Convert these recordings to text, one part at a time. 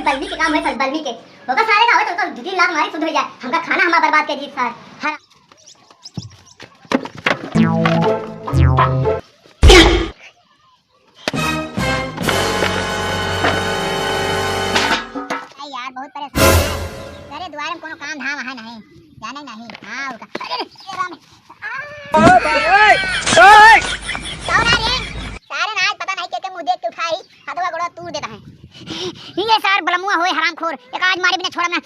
बल्बी के काम है सर, बल्बी के होगा सारे का हो तो 2-3 लाख हमारी शुद्ध हो जाए। हमका खाना हमारा बर्बाद कर दी सर। यार बहुत परेशान है। अरे द्वार में कोनो काम धाम है नहीं, जाने नहीं। हां होगा। अरे राम ओ भाई ओए ओए कौन है रे? सारे ना पता नहीं के मुंह देख के उठाई हाथवा गोड़ा तोड़ देता है। ये सार बलमुआ होए हरामखोर, एक आज मारे बिना छोड़ा ना।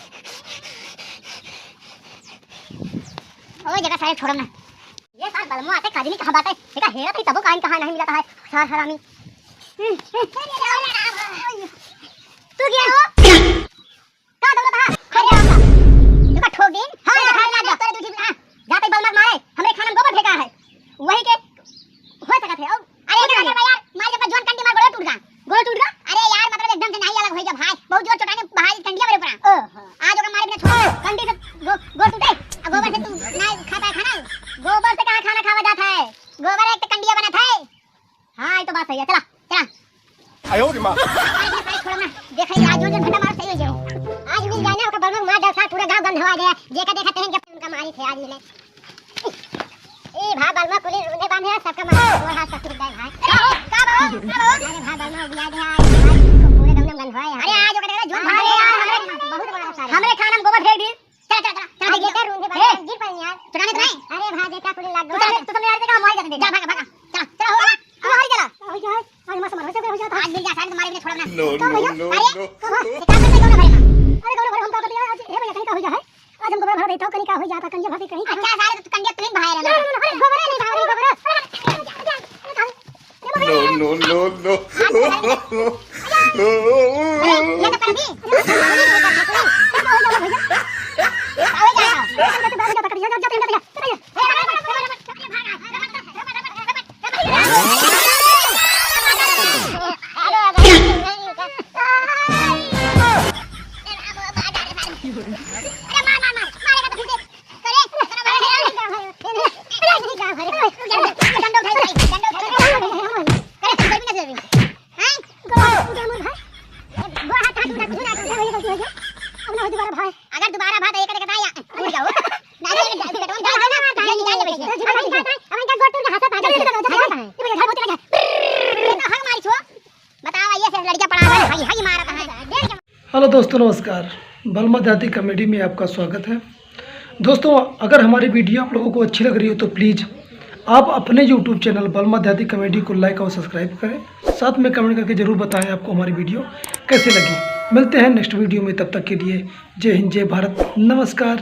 ओए जगह सारे छोड़ा ना। ये सार बलमुआ आते काजनी कहां बात है? देखा हेरा थी तबो काइन कहां नहीं मिलता है। सार हरामी तू गया हो का दौलत है? अरे आपका तू का ठोक दिन। हां दिखा ना दो तेरे दूठी हां जाते बलमक मारे हमरे खाना में गोबर फेंका है वही के हो सकत है। अरे यार मार जब जोन कंडी मार गोड़ टूट गया। अरे यार मतलब एकदम से नहीं अलग हो जा भाई, बहुत जोर चोटाने भाई कंडिया मेरे ऊपर। आज ओका मारे बिना छोड़ कंडी से गोड़ टूटे। गोबर से तू नहीं खाता है खाना? गोबर से कहां खाना खावा जाता है? गोबर एक कंडिया बनत है। हां ये तो बात सही है। चला चला आयो रे मां छोड़ ना देखै आज जो घंटा मार सही हो जाए। आज मिल जाए ना ओका बलमक मार डसा पूरा गांव गंध हो गया। जेका देखा तहन के उनका मारी थे आज मिले। ए भाई बलमक कोली रोने बांधे सबका मार और हाथ सब टूट गए भाई। अरे भाई बलमक बिया दे आज पूरे गंध गंध होए। अरे आज ओका देखा झूठ भाई यार बहुत बड़ा सारे हमरे खाना में गोबर फेंक दी। चल चल चल देख के रूम से बाहर गिर पड़ यार चुराने तो नहीं। अरे भाई देखा पूरी लाग दो तो तुम यार देखा हम जाते जा भागा भागा चल चल हो हमारी चला हो जाए आज मस्त मर हो जाता आज मिल जा सारे तुम्हारे बिना छोड़ना। नो नो नो अरे काम करते कौन भरेगा? अरे कौन भरे हम का बताया आज हे भैया कहीं का हो जाए। आज हम गोबर भर देता कहीं का हो जाता कंजे भाभी कहीं अच्छा सारे तो कंजे तुम भाई रहना। अरे गोबर नहीं भाई गोबर नो नो नो नो ये तो कर दी हेलो दोस्तों नमस्कार, बलमा देहाती कॉमेडी में आपका स्वागत है। दोस्तों अगर हमारी वीडियो आप लोगों को अच्छी लग रही हो तो प्लीज़ आप अपने यूट्यूब चैनल बलमा देहाती कॉमेडी को लाइक और सब्सक्राइब करें। साथ में कमेंट करके ज़रूर बताएं आपको हमारी वीडियो कैसे लगी। मिलते हैं नेक्स्ट वीडियो में, तब तक के लिए जय हिंद जय भारत नमस्कार।